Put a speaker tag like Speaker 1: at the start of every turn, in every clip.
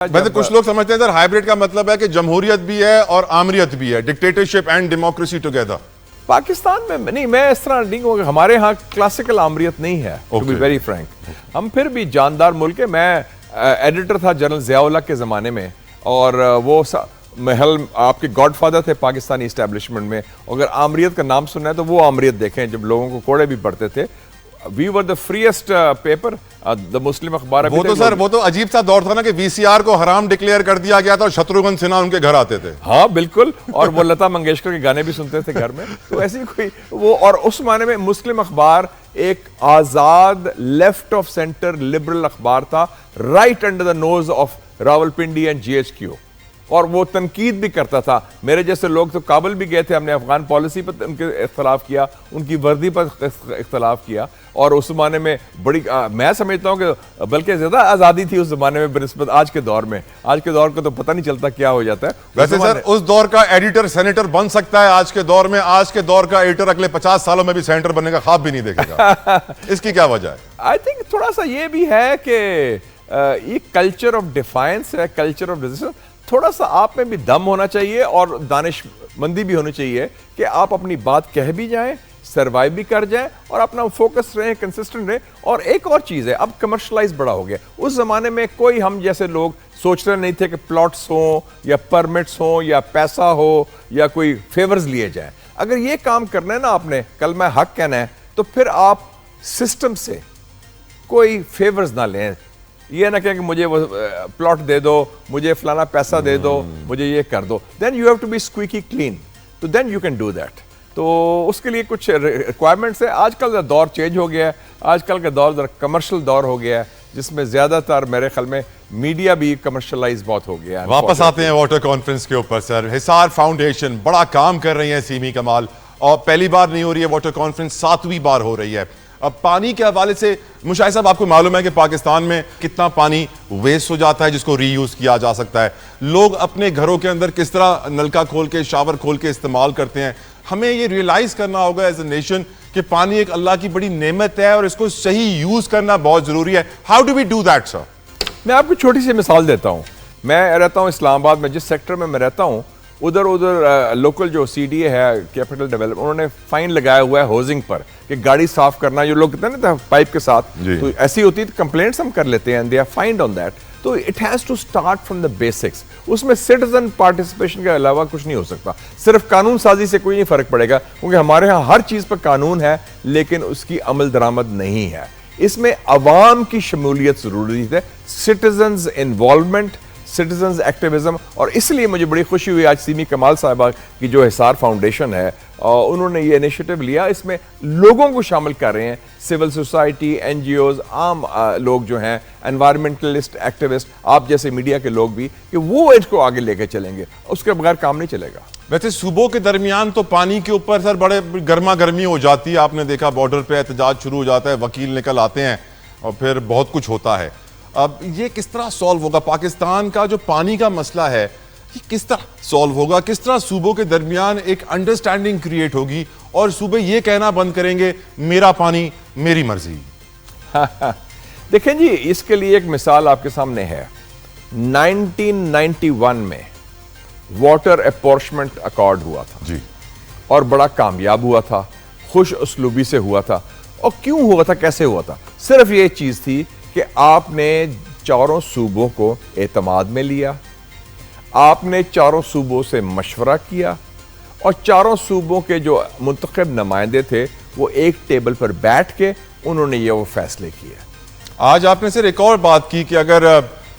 Speaker 1: वैसे कुछ लोग समझते हैं सर हाइब्रिड का मतलब है कि जमहूरियत भी है और आमरियत भी है, dictatorship and democracy together.
Speaker 2: Pakistan में नहीं, मैं इस तरह नहीं कहूँगा। हमारे यहाँ क्लासिकल आमरियत नहीं है, टू बी वेरी फ्रैंक। हम फिर भी जानदार मुल्क है। मैं एडिटर था जनरल ज़िया-उल-हक के ज़माने में, और वो महल आपके गॉडफादर थे पाकिस्तानी इस्टेब्लिशमेंट में। अगर आमरियत का नाम सुना है तो वो आमरियत देखें जब लोगों को कोड़े भी पड़ते थे। We were the freest paper, the Muslim अखबार।
Speaker 1: वो तो सर वो तो अजीब सा दौर था ना कि वीसीआर को हराम डिक्लेयर कर दिया गया था और शत्रुघ्न सिन्हा उनके घर आते थे।
Speaker 2: हाँ बिल्कुल, और वो लता मंगेशकर के गाने भी सुनते थे घर में। तो ऐसी कोई वो, और उस माने में मुस्लिम अखबार एक आजाद लेफ्ट ऑफ सेंटर लिबरल अखबार था, right under the nose of Rawalpindi and GHQ. और वो तनकीद भी करता था। मेरे जैसे लोग तो काबुल भी गए थे, हमने अफगान पॉलिसी पर उनके इख्तलाफ किया, उनकी वर्दी पर इख्तलाफ किया। और उस ज़माने में बड़ी मैं समझता हूँ कि बल्कि ज़्यादा आज़ादी थी उस ज़माने में बनिस्बत आज के दौर में। आज के दौर को तो पता नहीं चलता क्या हो जाता है।
Speaker 1: वैसे सर उस दौर का एडिटर सेनेटर बन सकता है आज के दौर में। आज के दौर का एडिटर अगले 50 सालों में भी सेनेटर बनने का ख्वाब भी नहीं देखेगा। इसकी क्या वजह है?
Speaker 2: आई थिंक थोड़ा सा ये भी है कि ये कल्चर ऑफ डिफायंस है, कल्चर ऑफ रेजिस्टेंस। थोड़ा सा आप में भी दम होना चाहिए और दानिशमंदी भी होनी चाहिए कि आप अपनी बात कह भी जाएं, सर्वाइव भी कर जाएं और अपना फोकस रहें, कंसिस्टेंट रहें। और एक और चीज़ है, अब कमर्शलाइज बड़ा हो गया। उस ज़माने में कोई हम जैसे लोग सोच रहे नहीं थे कि प्लॉट्स हों या परमिट्स हों या पैसा हो या कोई फेवर्स लिए जाएं। अगर ये काम करना है ना आपने, कल मैं हक कहना है, तो फिर आप सिस्टम से कोई फेवर्स ना लें। ये ना कहें कि मुझे वो प्लॉट दे दो, मुझे फलाना पैसा दे दो, मुझे ये कर दो। Then you have to be squeaky clean, तो then you can do that. तो उसके लिए कुछ रिक्वायरमेंट्स है। आजकल का दौर चेंज हो गया है। आजकल का दौर जरा कमर्शियल दौर हो गया है, जिसमें ज्यादातर मेरे ख्याल में मीडिया भी कमर्शलाइज बहुत हो गया है।
Speaker 1: वापस आते हैं वाटर कॉन्फ्रेंस के ऊपर सर। हिसार फाउंडेशन बड़ा काम कर रही है सीमी कमाल, और पहली बार नहीं हो रही है वाटर कॉन्फ्रेंस, 7वीं बार हो रही है। अब पानी के हवाले से मुशाहिद साहब, आपको मालूम है कि पाकिस्तान में कितना पानी वेस्ट हो जाता है जिसको रीयूज किया जा सकता है। लोग अपने घरों के अंदर किस तरह नलका खोल के, शावर खोल के इस्तेमाल करते हैं। हमें ये रियलाइज करना होगा एज ए नेशन कि पानी एक अल्लाह की बड़ी नेमत है और इसको सही यूज करना बहुत जरूरी है। How do we do that sir?
Speaker 2: मैं आपको छोटी सी मिसाल देता हूँ। मैं रहता हूँ इस्लामाबाद में, जिस सेक्टर में मैं रहता हूँ उधर लोकल जो सीडीए है, कैपिटल डेवलपमेंट, उन्होंने फाइन लगाया हुआ है होजिंग पर कि गाड़ी साफ करना, जो लोग कहते हैं ना पाइप के साथ, तो ऐसी होती है तो कंप्लेंट्स हम कर लेते हैं, they are find on that. तो it has to start from the basics. उसमें सिटीजन पार्टिसिपेशन के अलावा कुछ नहीं हो सकता। सिर्फ कानून साजी से कोई नहीं फर्क पड़ेगा, क्योंकि हमारे यहाँ हर चीज पर कानून है लेकिन उसकी अमल दरामद नहीं है। इसमें अवाम की शमूलियत जरूरी है, सिटीजन्स इन्वॉल्वमेंट, सिटीजन्स एक्टिविज्म। और इसलिए मुझे बड़ी खुशी हुई आज सीमी कमाल साहिबा की जो हिसार फाउंडेशन है, उन्होंने ये इनिशिएटिव लिया। इसमें लोगों को शामिल कर रहे हैं, सिविल सोसाइटी, एनजीओज, आम लोग जो हैं, एनवायरमेंटलिस्ट, एक्टिविस्ट, आप जैसे मीडिया के लोग भी, कि वो इसको आगे लेके चलेंगे। उसके बगैर काम नहीं चलेगा।
Speaker 1: वैसे सूबों के दरमियान तो पानी के ऊपर सर बड़े गर्मा गर्मी हो जाती है। आपने देखा बॉर्डर पे एहतजाज शुरू हो जाता है, वकील निकल आते हैं और फिर बहुत कुछ होता है। अब ये किस तरह सॉल्व होगा? पाकिस्तान का जो पानी का मसला है ये किस तरह सॉल्व होगा? किस तरह सूबों के दरमियान एक अंडरस्टैंडिंग क्रिएट होगी और सूबे ये कहना बंद करेंगे मेरा पानी मेरी मर्जी?
Speaker 2: देखें जी, इसके लिए एक मिसाल आपके सामने है। 1991 में वाटर अपॉर्चमेंट अकॉर्ड हुआ था
Speaker 1: जी,
Speaker 2: और बड़ा कामयाब हुआ था, खुश उसलूबी से हुआ था। और क्यों हुआ था, कैसे हुआ था? सिर्फ ये चीज थी कि आपने चारों सूबों को एतमाद में लिया, आपने चारों सूबों से मशवरा किया, और चारों सूबों के जो मुंतखब नुमाइंदे थे वो एक टेबल पर बैठ के उन्होंने ये वो फैसले किए।
Speaker 1: आज आपने सिर्फ एक और बात की कि अगर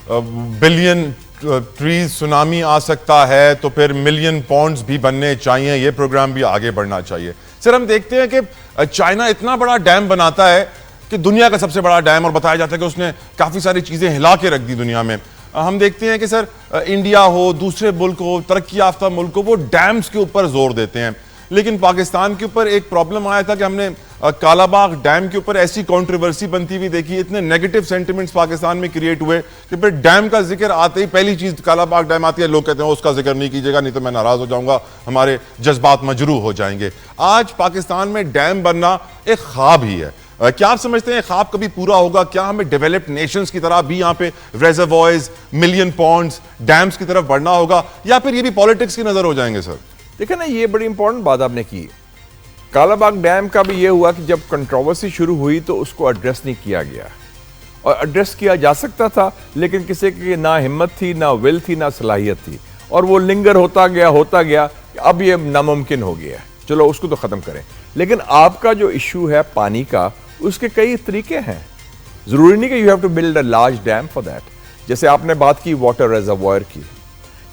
Speaker 1: बिलियन ट्रीज सुनामी आ सकता है तो फिर मिलियन पॉन्ड्स भी बनने चाहिए, ये प्रोग्राम भी आगे बढ़ना चाहिए। सर हम देखते हैं कि चाइना इतना बड़ा डैम बनाता है कि दुनिया का सबसे बड़ा डैम, और बताया जाता है कि उसने काफ़ी सारी चीज़ें हिला के रख दी दुनिया में। हम देखते हैं कि सर इंडिया हो, दूसरे मुल्क हो, तरक्की याफ्ता मुल्क हो, वो डैम्स के ऊपर जोर देते हैं। लेकिन पाकिस्तान के ऊपर एक प्रॉब्लम आया था कि हमने कालाबाग डैम के ऊपर ऐसी कंट्रोवर्सी बनती हुई देखी, इतने नेगेटिव सेंटिमेंट्स पाकिस्तान में क्रिएट हुए कि फिर डैम का जिक्र आते ही पहली चीज कालाबाग डैम आती है, लोग कहते हैं उसका जिक्र नहीं कीजिएगा नहीं तो मैं नाराज हो जाऊंगा, हमारे जज्बात मजरूह हो जाएंगे। आज पाकिस्तान में डैम बनना एक ख्वाब ही है। क्या आप समझते हैं ख्वाब कभी पूरा होगा? क्या हमें डेवलप्ड नेशंस की तरह भी यहाँ पे रेजर्वॉयर्स, मिलियन पॉन्ड्स, डैम्स की तरफ बढ़ना होगा, या फिर ये भी पॉलिटिक्स की नजर हो जाएंगे सर?
Speaker 2: देखिए ना, ये बड़ी इंपॉर्टेंट बात आपने की। कालाबाग डैम का भी ये हुआ कि जब कंट्रोवर्सी शुरू हुई तो उसको एड्रेस नहीं किया गया, और एड्रेस किया जा सकता था लेकिन किसी की ना हिम्मत थी, ना विल थी, ना सलाहियत थी, और वो लिंगर होता गया। अब ये नामुमकिन हो गया है, चलो उसको तो खत्म करें। लेकिन आपका जो इशू है पानी का, उसके कई तरीके हैं। जरूरी नहीं कि you have to build a large dam for that. जैसे आपने बात की वाटर रिजर्वॉयर की,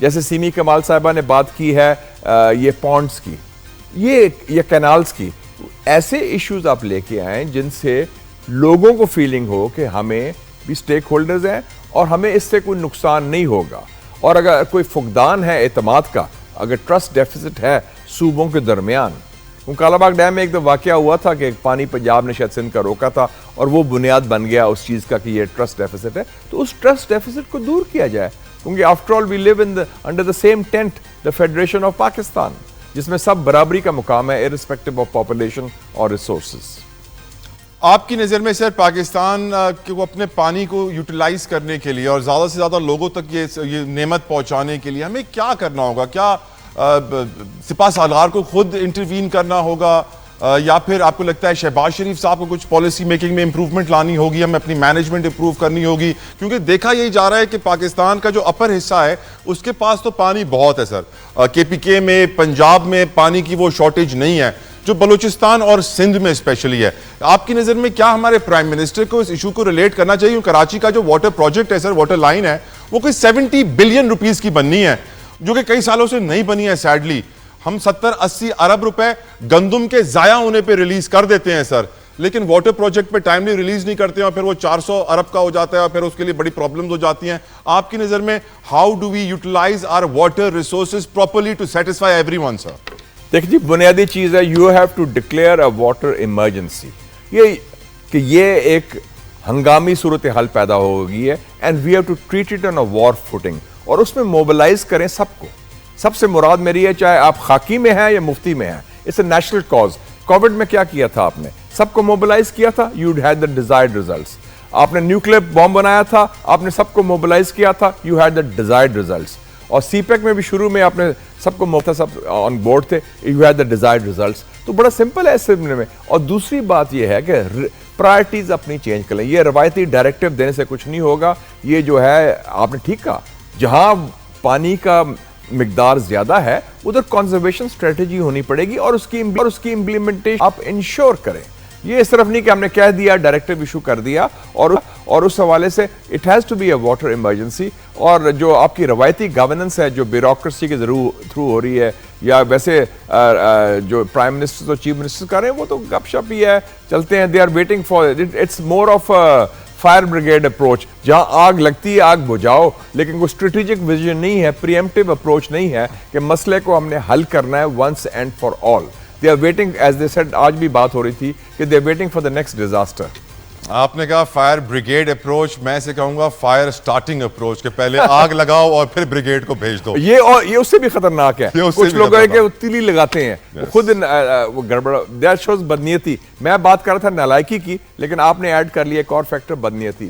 Speaker 2: जैसे सीमी कमाल साहिबा ने बात की है ये पॉन्ड्स की, ये कैनाल्स की। ऐसे इश्यूज आप लेके आए जिनसे लोगों को फीलिंग हो कि हमें भी स्टेक होल्डर्स हैं और हमें इससे कोई नुकसान नहीं होगा। और अगर कोई फुकदान है एतमाद का, अगर ट्रस्ट डेफिसिट है सूबों के दरमियान, कालाबाग डैम में एक दो वाकया हुआ था कि पानी पंजाब ने शायद सिंध का रोका था और वो बुनियाद बन गया उस चीज़ का कि ये ट्रस्ट डेफिसिट है, तो उस ट्रस्ट डेफिसिट को दूर किया जाए। क्योंकि after all we live in under the same tent, the federation of Pakistan, जिसमें सब बराबरी का मुकाम है इर्रिस्पेक्टिव ऑफ पॉपुलेशन और रिसोर्सेज।
Speaker 1: आपकी नज़र में सर पाकिस्तान को अपने पानी को यूटिलाइज करने के लिए और ज़्यादा से ज़्यादा लोगों तक ये नेमत पहुंचाने के लिए हमें क्या करना होगा? क्या सिपा सालार को खुद इंटरवीन करना होगा, या फिर आपको लगता है शहबाज शरीफ साहब को कुछ पॉलिसी मेकिंग में इंप्रूवमेंट लानी होगी, हमें अपनी मैनेजमेंट इंप्रूव करनी होगी? क्योंकि देखा यही जा रहा है कि पाकिस्तान का जो अपर हिस्सा है उसके पास तो पानी बहुत है सर। KPK में, पंजाब में पानी की वो शॉर्टेज नहीं है जो बलूचिस्तान और सिंध में स्पेशली है। आपकी नज़र में क्या हमारे प्राइम मिनिस्टर को इस इशू को रिलेट करना चाहिए? कराची का जो वाटर प्रोजेक्ट है सर, वाटर लाइन है, वो कोई 70 बिलियन रुपीस की बननी है, जो कि कई सालों से नहीं बनी है। सैडली हम 70-80 अरब रुपए गंदुम के जाया होने पे रिलीज कर देते हैं सर, लेकिन वाटर प्रोजेक्ट पे टाइमली रिलीज नहीं करते हैं और फिर वो 400 अरब का हो जाता है और फिर उसके लिए बड़ी प्रॉब्लम्स हो जाती हैं। आपकी नजर में how do we utilize our water resources properly to satisfy everyone sir?
Speaker 2: देखिए जी, बुनियादी चीज है, you have to declare a water emergency. ये एक हंगामी सूरत हाल पैदा हो गई है and we have to treat it on a war footing, और उसमें मोबिलाइज करें सबको। सबसे मुराद मेरी है, चाहे आप खाकी में हैं या मुफ्ती में हैं, it's a national cause. Covid में क्या किया था आपने? सबको मोबिलाइज किया था, you had the desired results. आपने न्यूक्लियर बॉम्ब बनाया था, आपने सबको मोबिलाइज किया था, you had the desired results. और सीपेक में भी शुरू में आपने सबको सब ऑन बोर्ड थे, you had the desired results. तो बड़ा सिंपल है इस में। और दूसरी बात यह है कि प्रायोरिटीज अपनी चेंज कर लें। ये रवायती डायरेक्टिव देने से कुछ नहीं होगा। ये जो है आपने ठीक कहा, जहां पानी का मिकदार ज्यादा है उधर कंजर्वेशन स्ट्रेटेजी होनी पड़ेगी और उसकी इंप्लीमेंटेशन आप इंश्योर करें। ये सिर्फ नहीं कि हमने कह दिया, डायरेक्टिव इशू कर दिया और उस हवाले से it has to be a water emergency. और जो आपकी रवायती गवर्नेंस है जो ब्यूरोक्रेसी के थ्रू हो रही है, या वैसे जो प्राइम मिनिस्टर और चीफ मिनिस्टर कर रहे हैं, वो तो गपशप ही है, चलते हैं। They are waiting for its more of fire brigade approach, जहां आग लगती है आग बुझाओ, लेकिन कोई स्ट्रेटेजिक विजन नहीं है, प्रीएम्प्टिव अप्रोच नहीं है कि मसले को हमने हल करना है once and for all. They are waiting, as they said, आज भी बात हो रही थी कि they are waiting for the next disaster.
Speaker 1: आपने कहा फायर ब्रिगेड अप्रोच, मैं इसे कहूंगा फायर स्टार्टिंग अप्रोच, के पहले आग लगाओ और फिर ब्रिगेड को भेज दो।
Speaker 2: ये उससे भी खतरनाक है। कुछ लोग है कि वो तीली लगाते हैं, yes. खुद वो गड़बड़, दैट शोज बदनीयती। मैं बात कर रहा था नालायकी की, लेकिन आपने ऐड कर लिया एक और फैक्टर, बदनीयती।